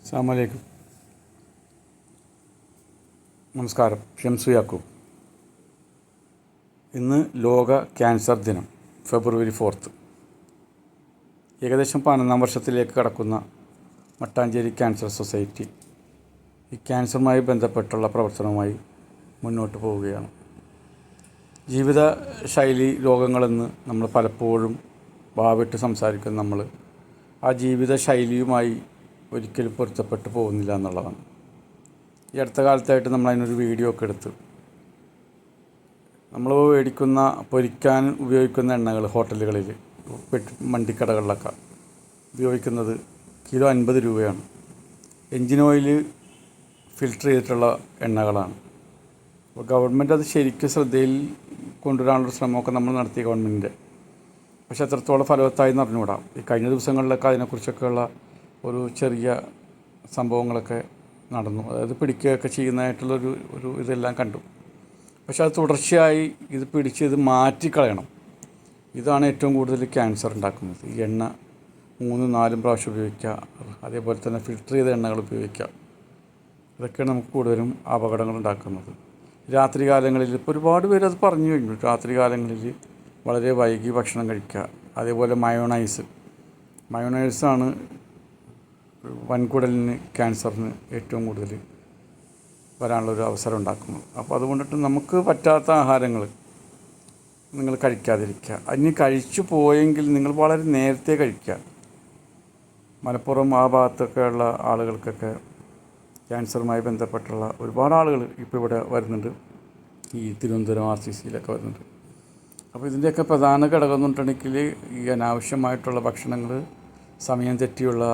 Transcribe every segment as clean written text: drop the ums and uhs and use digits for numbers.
അസ്സലാമു അലൈക്കും. നമസ്കാരം. ഷംസു യാക്കൂബ്. ഇന്ന് ലോക ക്യാൻസർ ദിനം, ഫെബ്രുവരി 4. ഏകദേശം 11-ാം വർഷത്തിലേക്ക് കടക്കുന്ന മട്ടാഞ്ചേരി ക്യാൻസർ സൊസൈറ്റി ഈ ക്യാൻസറുമായി ബന്ധപ്പെട്ടുള്ള പ്രവർത്തനവുമായി മുന്നോട്ട് പോവുകയാണ്. ജീവിത ശൈലി രോഗങ്ങളെന്ന് നമ്മൾ പലപ്പോഴും വാവിട്ട് സംസാരിക്കുന്ന നമ്മൾ ആ ജീവിത ശൈലിയുമായി ഒരിക്കലും പൊരുത്തപ്പെട്ടു പോകുന്നില്ല എന്നുള്ളതാണ്. ഈ അടുത്ത കാലത്തായിട്ട് നമ്മൾ അതിനൊരു വീഡിയോ ഒക്കെ എടുത്ത് നമ്മൾ മേടിക്കുന്ന പൊരിക്കാൻ ഉപയോഗിക്കുന്ന എണ്ണകൾ ഹോട്ടലുകളിൽ മണ്ടിക്കടകളിലൊക്കെ ഉപയോഗിക്കുന്നത് കിലോ 50 രൂപയാണ്. എൻജിൻ ഓയിൽ ഫിൽട്ടർ ചെയ്തിട്ടുള്ള എണ്ണകളാണ്. അപ്പോൾ ഗവൺമെൻറ് അത് ശരിക്കും ശ്രദ്ധയിൽ കൊണ്ടുവരാനുള്ള ശ്രമമൊക്കെ നമ്മൾ നടത്തി ഗവൺമെൻറ്റിൻ്റെ. പക്ഷേ എത്രത്തോളം ഫലവത്തായി എന്ന് അറിഞ്ഞുകൂടാ. ഈ കഴിഞ്ഞ ദിവസങ്ങളിലൊക്കെ അതിനെക്കുറിച്ചൊക്കെയുള്ള ഒരു ചെറിയ സംഭവങ്ങളൊക്കെ നടന്നു. അതായത് പിടിക്കുകയൊക്കെ ചെയ്യുന്നതായിട്ടുള്ളൊരു ഇതെല്ലാം കണ്ടു. പക്ഷേ അത് തുടർച്ചയായി ഇത് മാറ്റിക്കളയണം. ഇതാണ് ഏറ്റവും കൂടുതൽ ക്യാൻസർ ഉണ്ടാക്കുന്നത്. ഈ എണ്ണ 3-4 പ്രാവശ്യം ഉപയോഗിക്കുക, അതേപോലെ തന്നെ ഫിൽട്ടർ ചെയ്ത എണ്ണകൾ ഉപയോഗിക്കുക, ഇതൊക്കെയാണ് നമുക്ക് കൂടുതലും അപകടങ്ങൾ ഉണ്ടാക്കുന്നത്. രാത്രി കാലങ്ങളിൽ ഇപ്പോൾ ഒരുപാട് പേര് അത് പറഞ്ഞു കഴിഞ്ഞു. രാത്രി കാലങ്ങളിൽ വളരെ വൈകി ഭക്ഷണം കഴിക്കുക. അതേപോലെ മയോണൈസാണ് വൻകുടലിന് ക്യാൻസറിന് ഏറ്റവും കൂടുതൽ വരാനുള്ളൊരു അവസരം ഉണ്ടാക്കുന്നു. അപ്പോൾ അതുകൊണ്ടിട്ട് നമുക്ക് പറ്റാത്ത ആഹാരങ്ങൾ നിങ്ങൾ കഴിക്കാതിരിക്കുക. അതിന് കഴിച്ചു പോയെങ്കിൽ നിങ്ങൾ വളരെ നേരത്തെ കഴിക്കുക. മലപ്പുറം ആ ഭാഗത്തൊക്കെയുള്ള ആളുകൾക്കൊക്കെ ക്യാൻസറുമായി ബന്ധപ്പെട്ടുള്ള ഒരുപാട് ആളുകൾ ഇപ്പോൾ ഇവിടെ വരുന്നുണ്ട്. ഈ തിരുവനന്തപുരം RCCയിലൊക്കെ വരുന്നുണ്ട്. അപ്പോൾ ഇതിൻ്റെയൊക്കെ പ്രധാന ഘടകം എന്ന് പറഞ്ഞിട്ടുണ്ടെങ്കിൽ ഈ അനാവശ്യമായിട്ടുള്ള ഭക്ഷണങ്ങൾ, സമയം തെറ്റിയുള്ള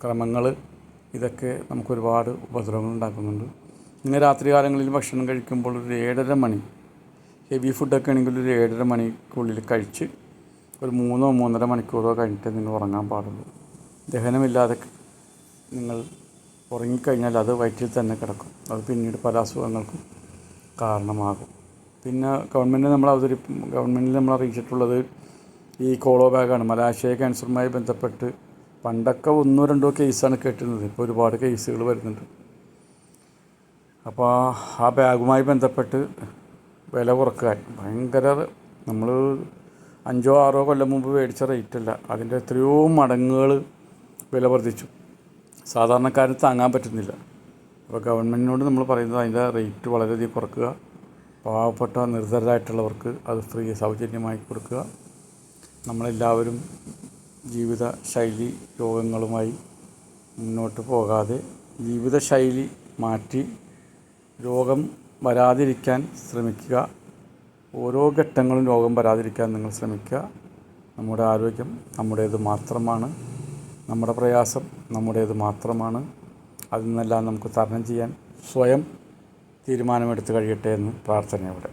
ക്രമങ്ങൾ, ഇതൊക്കെ നമുക്കൊരുപാട് ഉപദ്രവങ്ങൾ ഉണ്ടാക്കുന്നുണ്ട്. ഇങ്ങനെ രാത്രി കാലങ്ങളിൽ ഭക്ഷണം കഴിക്കുമ്പോൾ ഒരു 7:30 മണി, ഹെവി ഫുഡൊക്കെ ആണെങ്കിൽ ഒരു 7:30 മണിക്കുള്ളിൽ കഴിച്ച് ഒരു 3-3.5 മണിക്കൂറോ കഴിഞ്ഞിട്ട് നിങ്ങൾ ഉറങ്ങാൻ പാടുള്ളൂ. ദഹനമില്ലാതെ നിങ്ങൾ ഉറങ്ങിക്കഴിഞ്ഞാൽ അത് വയറ്റിൽ തന്നെ കിടക്കും. അത് പിന്നീട് പല അസുഖങ്ങൾക്കും കാരണമാകും. പിന്നെ ഗവൺമെൻറ്റിൽ നമ്മൾ അറിയിച്ചിട്ടുള്ളത് ഈ കോളോ ബാഗാണ്. മലാശയ ക്യാൻസറുമായി ബന്ധപ്പെട്ട് പണ്ടൊക്കെ 1-2 കേസാണ് കേട്ടിരുന്നത്. ഇപ്പോൾ ഒരുപാട് കേസുകൾ വരുന്നുണ്ട്. അപ്പോൾ ആ ബാഗുമായി ബന്ധപ്പെട്ട് വില കുറക്കാൻ ഭയങ്കര, നമ്മൾ 5-6 കൊല്ലം മുമ്പ് മേടിച്ച റേറ്റല്ല, അതിൻ്റെ എത്രയോ മടങ്ങുകൾ വില വർദ്ധിച്ചു. സാധാരണക്കാരന് താങ്ങാൻ പറ്റുന്നില്ല. അപ്പോൾ ഗവൺമെൻറ്റിനോട് നമ്മൾ പറയുന്നത് അതിൻ്റെ റേറ്റ് വളരെയധികം കുറക്കുക. പാവപ്പെട്ട നിർധനരായിട്ടുള്ളവർക്ക് അത് സൗജന്യമായി കൊടുക്കുക. നമ്മളെല്ലാവരും ജീവിതശൈലി രോഗങ്ങളുമായി മുന്നോട്ട് പോകാതെ ജീവിതശൈലി മാറ്റി രോഗം വരാതിരിക്കാൻ ശ്രമിക്കുക. ഓരോ ഘട്ടങ്ങളും രോഗം വരാതിരിക്കാൻ നിങ്ങൾ ശ്രമിക്കുക. നമ്മുടെ ആരോഗ്യം നമ്മുടേത് മാത്രമാണ്. നമ്മുടെ പ്രയാസം നമ്മുടേത് മാത്രമാണ്. അതിൽ നിന്നെല്ലാം നമുക്ക് തരണം ചെയ്യാൻ സ്വയം തീരുമാനമെടുത്ത് കഴിയട്ടെ എന്ന് പ്രാർത്ഥനയോടെ.